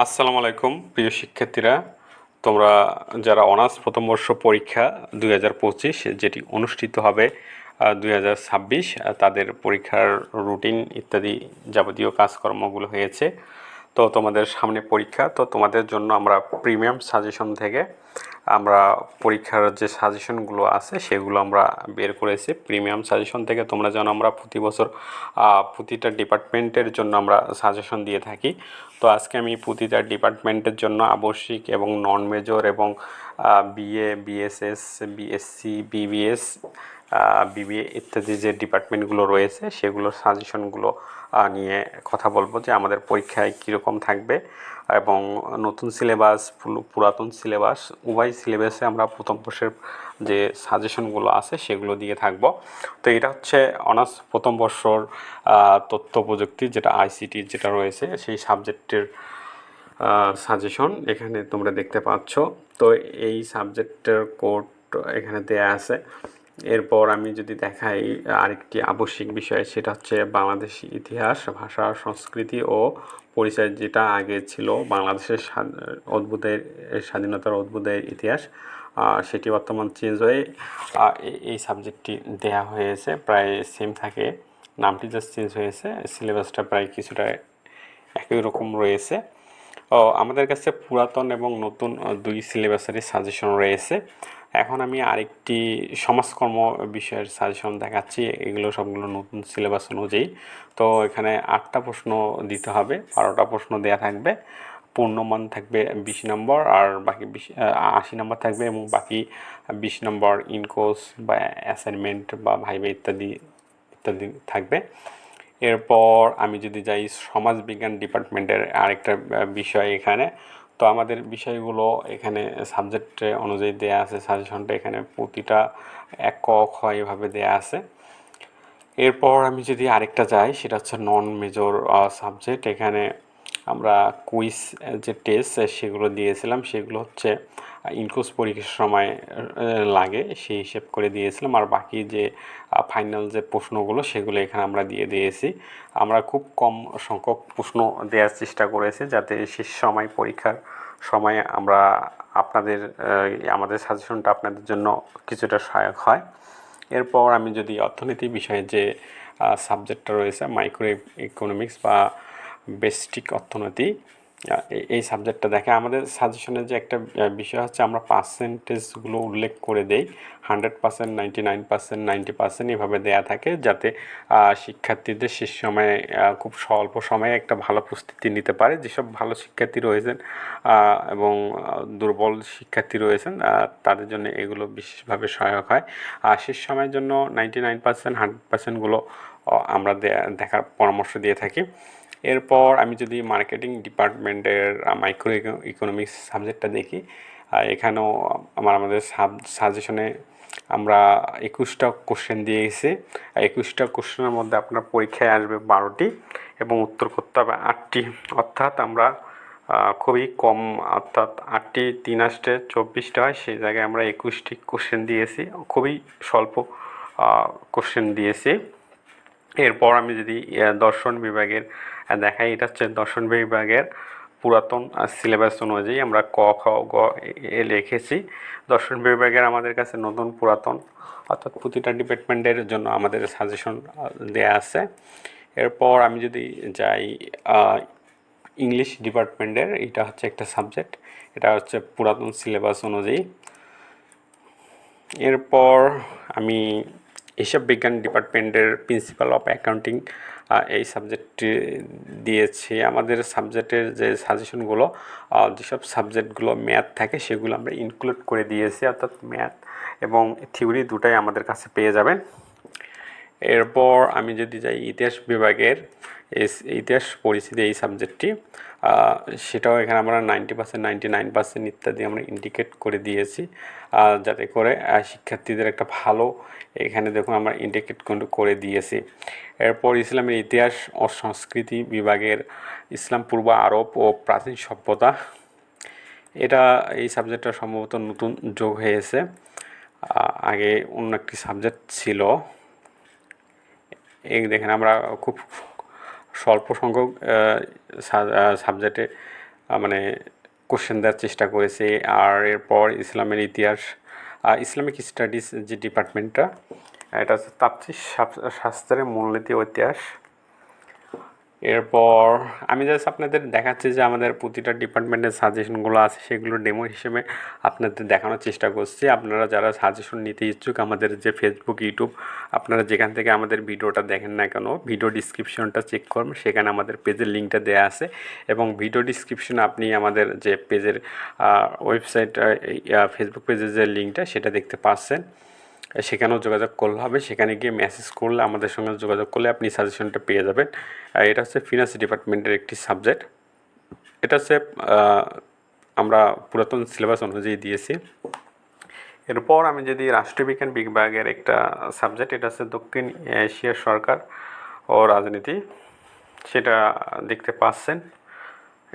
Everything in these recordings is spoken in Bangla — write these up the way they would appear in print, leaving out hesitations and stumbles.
আসসালামু আলাইকুম প্রিয় শিক্ষার্থীরা, তোমরা যারা অনার্স প্রথম বর্ষ পরীক্ষা 2025 যেটি অনুষ্ঠিত হবে 2026, তাদের পরীক্ষার রুটিন ইত্যাদি যাবতীয় কাজকর্মগুলো হয়েছে। তো তোমাদের সামনে পরীক্ষা, তো তোমাদের জন্য আমরা প্রিমিয়াম সাজেশন থেকে আমরা পরীক্ষার যে সাজেশনগুলো আছে সেগুলো আমরা বের করেছি। প্রিমিয়াম সাজেশন থেকে তোমরা যেন আমরা প্রতি বছর প্রতিটা ডিপার্টমেন্টের জন্য আমরা সাজেশন দিয়ে থাকি। তো আজকে আমি প্রতিটা ডিপার্টমেন্টের জন্য আবশ্যিক এবং নন মেজর এবং BA, BSS, BSc, BBS, BBA ইত্যাদি যে ডিপার্টমেন্টগুলো রয়েছে সেগুলোর সাজেশনগুলো নিয়ে কথা বলবো যে আমাদের পরীক্ষায় কীরকম থাকবে এবং নতুন সিলেবাস, পুরাতন সিলেবাস, উভয় সিলেবাসে আমরা প্রথম বর্ষের যে সাজেশনগুলো আছে সেগুলো দিয়ে থাকবো। তো এটা হচ্ছে অনার্স প্রথম বর্ষর তথ্য প্রযুক্তি, যেটা আইসিটি যেটা রয়েছে সেই সাবজেক্টের সাজেশন এখানে তোমরা দেখতে পাচ্ছ। তো এই সাবজেক্টের কোড এখানে দেয়া আছে। এরপর আমি যদি দেখাই আরেকটি আবশ্যিক বিষয়, সেটা হচ্ছে বাংলাদেশি ইতিহাস, ভাষা, সংস্কৃতি ও পরিচয়, যেটা আগে ছিল বাংলাদেশের স্বাধীনতার অদ্ভুতের ইতিহাস, সেটি বর্তমান চেঞ্জ হয়ে এই সাবজেক্টটি দেয়া হয়েছে। প্রায় সেম থাকে, নামটি জাস্ট চেঞ্জ হয়েছে, সিলেবাসটা প্রায় কিছুটা একই রকম রয়েছে। আমাদের কাছে পুরাতন এবং নতুন দুই সিলেবাসেরই সাজেশন রয়েছে। এখন আমি আরেকটি সমাজকর্ম বিষয়ের সাজেশন দেখাচ্ছি। এগুলো সবগুলো নতুন সিলেবাস অনুযায়ী। তো এখানে 8টা প্রশ্ন দিতে হবে, 12টা প্রশ্ন দেয়া থাকবে, পূর্ণমান থাকবে 20 নম্বর, আর বাকি 80 নম্বর থাকবে, এবং বাকি 20 নম্বর ইনকোর্স বা অ্যাসাইনমেন্ট বা ভাইভা ইত্যাদি ইত্যাদি থাকবে। এরপর আমি যদি যাই সমাজবিজ্ঞান ডিপার্টমেন্টের আরেকটা বিষয় এখানে, তো আমাদের বিষয়গুলো এখানে সাবজেক্ট অনুযায়ী দেয়া আছে। সাজেশনটা এখানে প্রতিটা এক ক খ এভাবে দেয়া আছে। এরপর আমি যদি আরেকটা যাই, সেটা হচ্ছে নন মেজর সাবজেক্ট। এখানে আমরা কুইজ যে টেস্ট সেগুলো দিয়েছিলাম, সেগুলো হচ্ছে ইনকোর্স পরীক্ষার সময় লাগে সেই হিসেব করে দিয়েছিলাম, আর বাকি যে ফাইনাল যে প্রশ্নগুলো সেগুলো এখানে আমরা দিয়ে দিয়েছি। আমরা খুব কম সংখ্যক প্রশ্ন দেওয়ার চেষ্টা করেছি, যাতে শেষ সময় পরীক্ষার সময় আমরা আমাদের সাজেশনটা আপনাদের জন্য কিছুটা সহায়ক হয়। এরপর আমি যদি অর্থনীতি বিষয়ে যে সাবজেক্টটা রয়েছে, মাইক্রো ইকোনমিক্স বা বেসিক অর্থনীতি, এই সাবজেক্টটা দেখে আমাদের সাজেশনের যে একটা বিষয় হচ্ছে আমরা পার্সেন্টেজগুলো উল্লেখ করে দেই। 100%, 99%, 90% এভাবে দেয়া থাকে, যাতে শিক্ষার্থীদের শেষ সময়ে খুব স্বল্প সময়ে একটা ভালো প্রস্তুতি নিতে পারে। যেসব ভালো শিক্ষার্থী রয়েছেন এবং দুর্বল শিক্ষার্থী রয়েছেন তাদের জন্য এগুলো বিশেষভাবে সহায়ক হয়। আর শেষ সময়ের জন্য 99%, 100%গুলো আমরা দেখার পরামর্শ দিয়ে থাকি। এরপর আমি যদি মার্কেটিং ডিপার্টমেন্টের মাইক্রো ইকোনমিক্স সাবজেক্টটা দেখি, এখানেও আমাদের সাজেশনে আমরা 21টা কোশ্চেন দিয়ে গেছি। 21টা কোশ্চেনের মধ্যে আপনার পরীক্ষায় আসবে 12টি এবং উত্তর করতে হবে 8টি। অর্থাৎ আমরা খুবই কম, অর্থাৎ 8টি 3 আসতে 24টা হয়, সেই জায়গায় আমরা 21টি কোশ্চেন দিয়েছি, খুবই স্বল্প কোশ্চেন দিয়েছি। এরপর আমি যদি দর্শন বিভাগের দেখাই, এটা হচ্ছে দর্শন বিভাগের পুরাতন সিলেবাস অনুযায়ী আমরা ক খ গ এ লিখেছি। দর্শন বিভাগের আমাদের কাছে নতুন পুরাতন অর্থাৎ প্রতিটা ডিপার্টমেন্টের জন্য আমাদের সাজেশন দেয়া আছে। এরপর আমি যদি যাই ইংলিশ ডিপার্টমেন্টের, এটা হচ্ছে একটা সাবজেক্ট, এটা হচ্ছে পুরাতন সিলেবাস অনুযায়ী। এরপর আমি হিসাব বিজ্ঞান ডিপার্টমেন্টের প্রিন্সিপাল অফ অ্যাকাউন্টিং এই সাবজেক্টটি দিয়েছি। আমাদের সাবজেক্টের যে সাজেশনগুলো, যেসব সাবজেক্টগুলো ম্যাথ থাকে সেগুলো আমরা ইনক্লুড করে দিয়েছি, অর্থাৎ ম্যাথ এবং থিওরি দুটাই আমাদের কাছে পেয়ে যাবেন। এরপর আমি যদি যাই ইতিহাস বিভাগের, ইতিহাস পরিচিতি এই সাবজেক্টটি, সেটাও এখানে আমরা 90%, 99% ইত্যাদি আমরা ইন্ডিকেট করে দিয়েছি, যাতে করে শিক্ষার্থীদের একটা ভালো, এখানে দেখুন আমরা ইন্ডিকেট করে দিয়েছি। এরপর ইসলামের ইতিহাস ও সংস্কৃতি বিভাগের ইসলাম পূর্ব আরব ও প্রাচীন সভ্যতা, এটা এই সাবজেক্টটা সম্ভবত নতুন যোগ হয়েছে, আগে অন্য একটি সাবজেক্ট ছিল। এই দেখেন আমরা খুব স্বল্প সংখ্যক সাবজেক্টে মানে কোশ্চেন দেওয়ার চেষ্টা করেছি। আর এরপর ইসলামের ইতিহাস, ইসলামিক স্টাডিজ যে ডিপার্টমেন্টটা, এটা হচ্ছে তাফসীর শাস্ত্রের মূলনীতি ও ইতিহাস। এরপর আমি জাস্ট আপনাদের দেখাচ্ছি যে আমাদের প্রতিটা ডিপার্টমেন্টের সাজেশনগুলো আছে, সেগুলো ডেমো হিসেবে আপনাদের দেখানোর চেষ্টা করছি। আপনারা যারা সাজেশন নিতে ইচ্ছুক, আমাদের যে ফেসবুক, ইউটিউব, আপনারা যেখান থেকে আমাদের ভিডিওটা দেখেন না কেন, ভিডিও ডিসক্রিপশনটা চেক করবেন, সেখানে আমাদের পেজের লিঙ্কটা দেওয়া আছে। এবং ভিডিও ডিসক্রিপশনে আপনি আমাদের যে পেজের ওয়েবসাইট, ফেসবুক পেজের যে লিঙ্কটা, সেটা দেখতে পাচ্ছেন। সেখানেও যোগাযোগ করলে হবে, সেখানে গিয়ে মেসেজ করলে, আমাদের সঙ্গে যোগাযোগ করলে আপনি সাজেশনটা পেয়ে যাবেন। এটা হচ্ছে ফিনান্স ডিপার্টমেন্টের একটি সাবজেক্ট। এটা হচ্ছে আমরা পুরাতন সিলেবাস অনুযায়ী দিয়েছি। এরপর আমি যদি রাষ্ট্রবিজ্ঞান বিভাগের একটা সাবজেক্ট, এটা হচ্ছে দক্ষিণ এশিয়ার সরকার ও রাজনীতি, সেটা দেখতে পাচ্ছেন।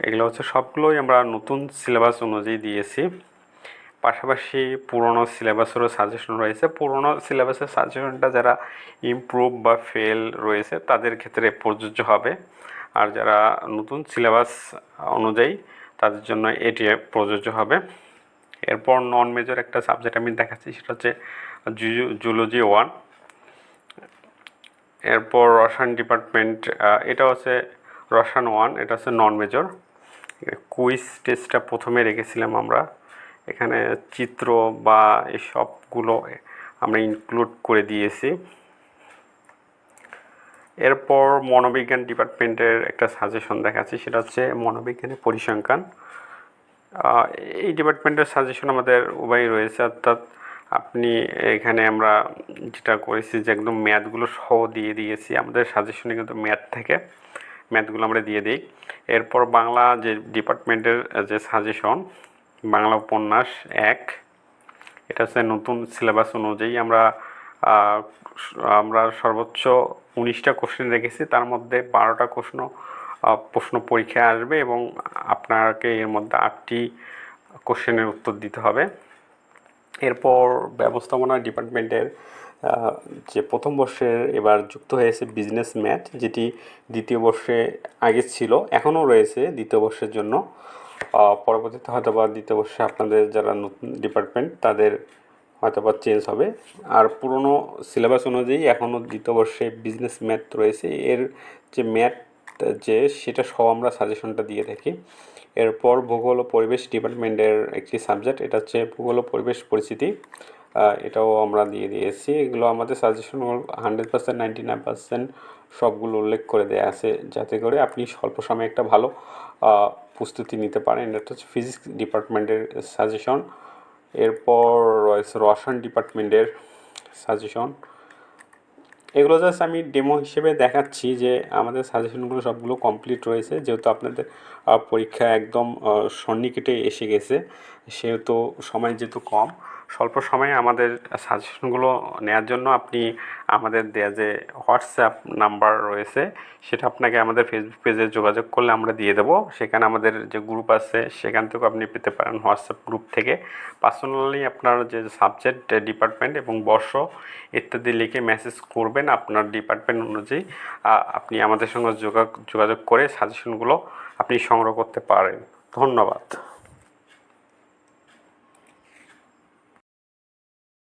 এগুলো হচ্ছে সবগুলোই আমরা নতুন সিলেবাস অনুযায়ী দিয়েছি। পাশাপাশি পুরনো সিলেবাসেরও সাজেশন রয়েছে। পুরনো সিলেবাসের সাজেশনটা যারা ইমপ্রুভ বা ফেল রয়েছে তাদের ক্ষেত্রে প্রযোজ্য হবে, আর যারা নতুন সিলেবাস অনুযায়ী তাদের জন্য এটি প্রযোজ্য হবে। এরপর নন মেজর একটা সাবজেক্ট আমি দেখাচ্ছি, সেটা হচ্ছে জুলজি 1। এরপর রসায়ন ডিপার্টমেন্ট, এটা হচ্ছে রসায়ন 1, এটা হচ্ছে নন মেজর। কুইজ টেস্টটা প্রথমে রেখেছিলাম আমরা, এখানে চিত্র বা এই সবগুলো আমরা ইনক্লুড করে দিয়েছি। এরপর মনোবিজ্ঞান ডিপার্টমেন্টের একটা সাজেশন দেখাচ্ছি, সেটা হচ্ছে মনোবিজ্ঞানের পরিসংখ্যান। এই ডিপার্টমেন্টের সাজেশন আমাদের উভয়ই রয়েছে, অর্থাৎ আপনি এখানে আমরা যেটা করেছি যে একদম ম্যাথগুলো সহ দিয়ে দিয়েছি। আমাদের সাজেশনে কিন্তু ম্যাথ থেকে ম্যাথগুলো আমরা দিয়ে দিই। এরপর বাংলা যে ডিপার্টমেন্টের যে সাজেশন, বাংলা উপন্যাস 1, এটা হচ্ছে নতুন সিলেবাস অনুযায়ী আমরা সর্বোচ্চ 19টা কোশ্চেন রেখেছি, তার মধ্যে 12টা প্রশ্ন পরীক্ষায় আসবে এবং আপনাকে এর মধ্যে 8টি কোশ্চেনের উত্তর দিতে হবে। এরপর ব্যবস্থাপনা ডিপার্টমেন্টের যে প্রথম বর্ষের এবার যুক্ত হয়েছে বিজনেস ম্যাথ, যেটি দ্বিতীয় বর্ষে আগে ছিল, এখনও রয়েছে দ্বিতীয় বর্ষের জন্য। পরবর্তীতে হয়তো বা দ্বিতীয় বর্ষে আপনাদের যারা নতুন ডিপার্টমেন্ট তাদের হয়তো বা চেঞ্জ হবে। আর পুরনো সিলেবাস অনুযায়ী এখনও দ্বিতীয় বর্ষে বিজনেস ম্যাথ রয়েছে, এর যে ম্যাথ সেটা সহ আমরা সাজেশনটা দিয়ে থাকি। এরপর ভূগোল ও পরিবেশ ডিপার্টমেন্টের একটি সাবজেক্ট, এটা হচ্ছে ভূগোল ও পরিবেশ পরিস্থিতি, এটাও আমরা দিয়ে দিয়েছি। এগুলো আমাদের সাজেশনগুলো 100%, 99% সবগুলো উল্লেখ করে দেওয়া আছে, যাতে করে আপনি স্বল্প সময়ে একটা ভালো প্রস্তুতি নিতে পারেন। এটা হচ্ছে ফিজিক্স ডিপার্টমেন্টের সাজেশন। এরপর রয়েছে রসায়ন ডিপার্টমেন্টের সাজেশন। এগুলো জাস্ট আমি ডেমো হিসেবে দেখাচ্ছি যে আমাদের সাজেশনগুলো সবগুলো কমপ্লিট রয়েছে, যেহেতু আপনাদের পরীক্ষা একদম সন্নিকটে এসে গেছে, সেহেতু সময় যেহেতু কম, স্বল্প সময়ে আমাদের সাজেশনগুলো নেওয়ার জন্য আপনি আমাদের দেয়া যে হোয়াটসঅ্যাপ নাম্বার রয়েছে, সেটা আপনাকে আমাদের ফেসবুক পেজে যোগাযোগ করলে আমরা দিয়ে দেবো। সেখানে আমাদের যে গ্রুপ আছে সেখান থেকেও আপনি পেতে পারেন, হোয়াটসঅ্যাপ গ্রুপ থেকে। পার্সোনালি আপনার যে সাবজেক্ট, ডিপার্টমেন্ট এবং বর্ষ ইত্যাদি লিখে মেসেজ করবেন আপনার ডিপার্টমেন্ট অনুযায়ী। আপনি আমাদের সঙ্গে যোগাযোগ করে সাজেশনগুলো আপনি সংগ্রহ করতে পারেন। ধন্যবাদ।